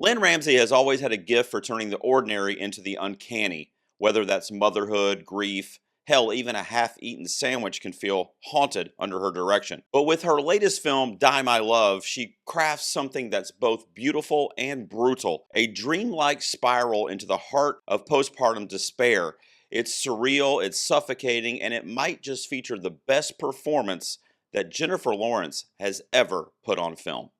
Lynn Ramsey has always had a gift for turning the ordinary into the uncanny, whether that's motherhood, grief, hell, even a half-eaten sandwich can feel haunted under her direction. But with her latest film, Die My Love, she crafts something that's both beautiful and brutal, a dreamlike spiral into the heart of postpartum despair. It's surreal, it's suffocating, and it might just feature the best performance that Jennifer Lawrence has ever put on film.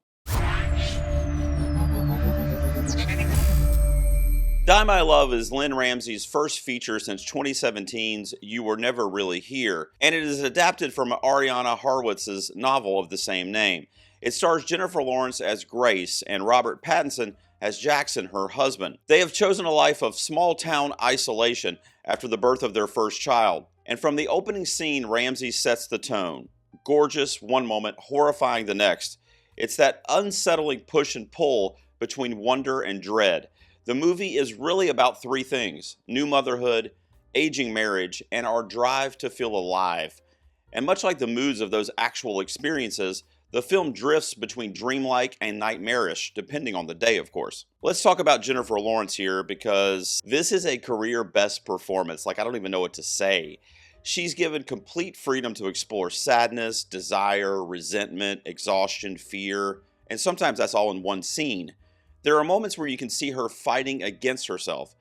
Die My Love is Lynn Ramsey's first feature since 2017's You Were Never Really Here, and it is adapted from Ariana Harwitz's novel of the same name. It stars Jennifer Lawrence as Grace and Robert Pattinson as Jackson, her husband. They have chosen a life of small-town isolation after the birth of their first child, and from the opening scene, Ramsey sets the tone. Gorgeous one moment, horrifying the next. It's that unsettling push and pull between wonder and dread. The movie is really about three things: new motherhood, aging marriage, and our drive to feel alive. And much like the moods of those actual experiences, the film drifts between dreamlike and nightmarish, depending on the day, of course. Let's talk about Jennifer Lawrence here, because this is a career best performance. I don't even know what to say. She's given complete freedom to explore sadness, desire, resentment, exhaustion, fear, and sometimes that's all in one scene. There are moments where you can see her fighting against herself,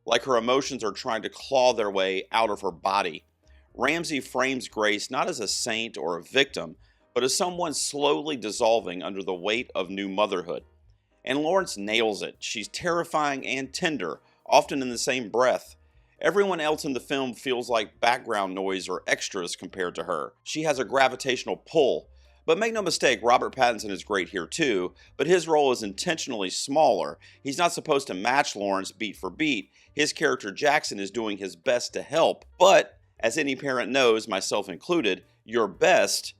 like her emotions are trying to claw their way out of her body. Ramsey frames Grace not as a saint or a victim, but as someone slowly dissolving under the weight of new motherhood. And Lawrence nails it. She's terrifying and tender, often in the same breath. Everyone else in the film feels like background noise or extras compared to her. She has a gravitational pull. But make no mistake, Robert Pattinson is great here too, but his role is intentionally smaller. He's not supposed to match Lawrence beat for beat. His character Jackson is doing his best to help, but as any parent knows, myself included, your best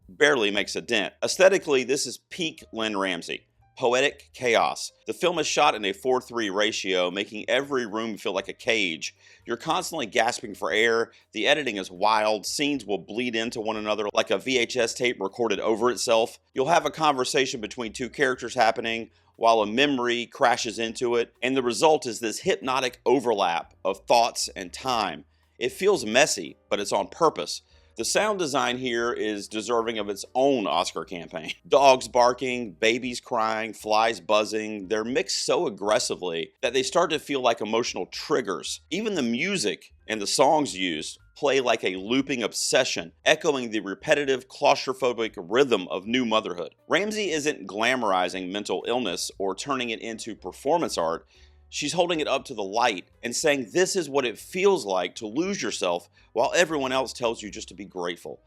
barely makes a dent. Aesthetically, this is peak Lynn Ramsey. Poetic chaos. The film is shot in a 4:3 ratio, making every room feel like a cage. You're constantly gasping for air, the editing is wild, scenes will bleed into one another like a VHS tape recorded over itself. You'll have a conversation between two characters happening while a memory crashes into it, and the result is this hypnotic overlap of thoughts and time. It feels messy, but it's on purpose. The sound design here is deserving of its own Oscar campaign. Dogs barking, babies crying, flies buzzing, they're mixed so aggressively that they start to feel like emotional triggers. Even the music and the songs used play like a looping obsession, echoing the repetitive, claustrophobic rhythm of new motherhood. Ramsey isn't glamorizing mental illness or turning it into performance art. She's holding it up to the light and saying this is what it feels like to lose yourself while everyone else tells you just to be grateful.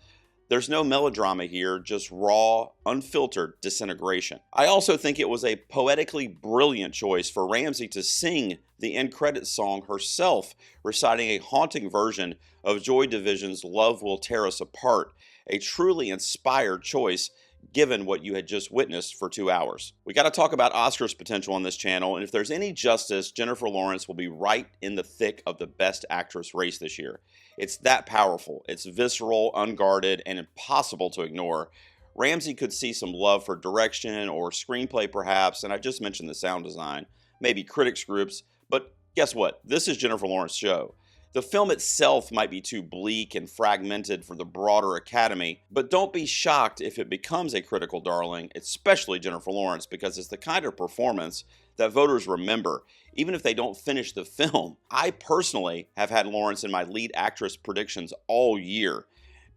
There's no melodrama here, just raw, unfiltered disintegration. I also think it was a poetically brilliant choice for Ramsey to sing the end credits song herself, reciting a haunting version of Joy Division's Love Will Tear Us Apart, a truly inspired choice given what you had just witnessed for 2 hours. We got to talk about Oscar's potential on this channel, and if there's any justice, Jennifer Lawrence will be right in the thick of the Best Actress race this year. It's that powerful, it's visceral, unguarded, and impossible to ignore. Ramsey could see some love for direction or screenplay perhaps, and I just mentioned the sound design, maybe critics groups, but guess what? This is Jennifer Lawrence's show. The film itself might be too bleak and fragmented for the broader Academy, but don't be shocked if it becomes a critical darling, especially Jennifer Lawrence, because it's the kind of performance that voters remember, even if they don't finish the film. I personally have had Lawrence in my lead actress predictions all year,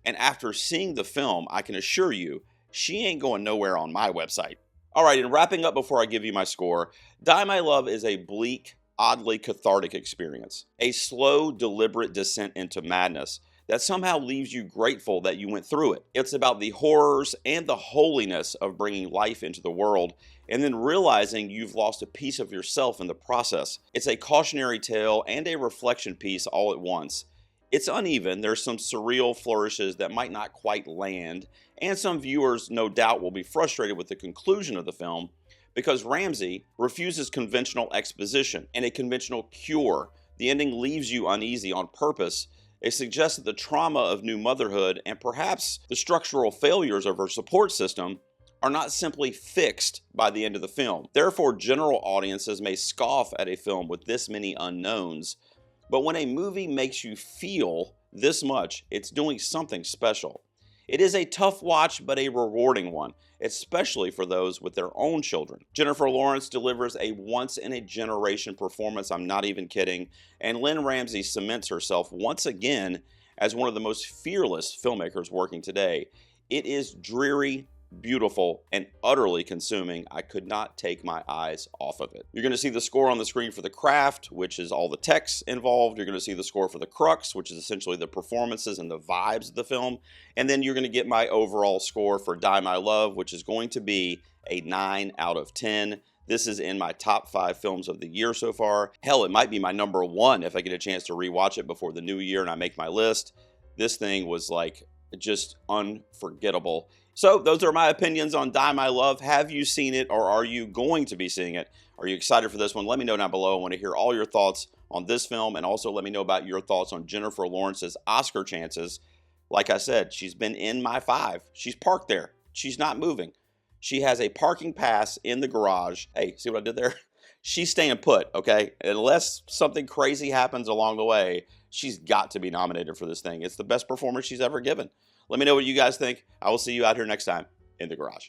and after seeing the film, I can assure you, she ain't going nowhere on my website. Alright, and wrapping up before I give you my score, Die My Love is a bleak, oddly cathartic experience. A slow, deliberate descent into madness that somehow leaves you grateful that you went through it. It's about the horrors and the holiness of bringing life into the world and then realizing you've lost a piece of yourself in the process. It's a cautionary tale and a reflection piece all at once. It's uneven, there's some surreal flourishes that might not quite land, and some viewers no doubt will be frustrated with the conclusion of the film, because Ramsey refuses conventional exposition and a conventional cure. The ending leaves you uneasy on purpose. It suggests that the trauma of new motherhood and perhaps the structural failures of her support system are not simply fixed by the end of the film. Therefore, general audiences may scoff at a film with this many unknowns, but when a movie makes you feel this much, it's doing something special. It is a tough watch, but a rewarding one, especially for those with their own children. Jennifer Lawrence delivers a once-in-a-generation performance, I'm not even kidding, and Lynn Ramsay cements herself once again as one of the most fearless filmmakers working today. It is dreary, beautiful, and utterly consuming. I could not take my eyes off of it. You're going to see the score on the screen for The Craft, which is all the text involved. You're going to see the score for The Crux, which is essentially the performances and the vibes of the film. And then you're going to get my overall score for Die My Love, which is going to be a 9 out of 10. This is in my top 5 films of the year so far. Hell, it might be my number 1 if I get a chance to rewatch it before the new year and I make my list. This thing was like just unforgettable. So those are my opinions on Die My Love. Have you seen it, or are you going to be seeing it? Are you excited for this one? Let me know down below. I want to hear all your thoughts on this film, and also let me know about your thoughts on Jennifer Lawrence's Oscar chances. Like I said, she's been in my 5. She's parked there. She's not moving. She has a parking pass in the garage. Hey, see what I did there? She's staying put, okay? Unless something crazy happens along the way, she's got to be nominated for this thing. It's the best performance she's ever given. Let me know what you guys think. I will see you out here next time in the garage.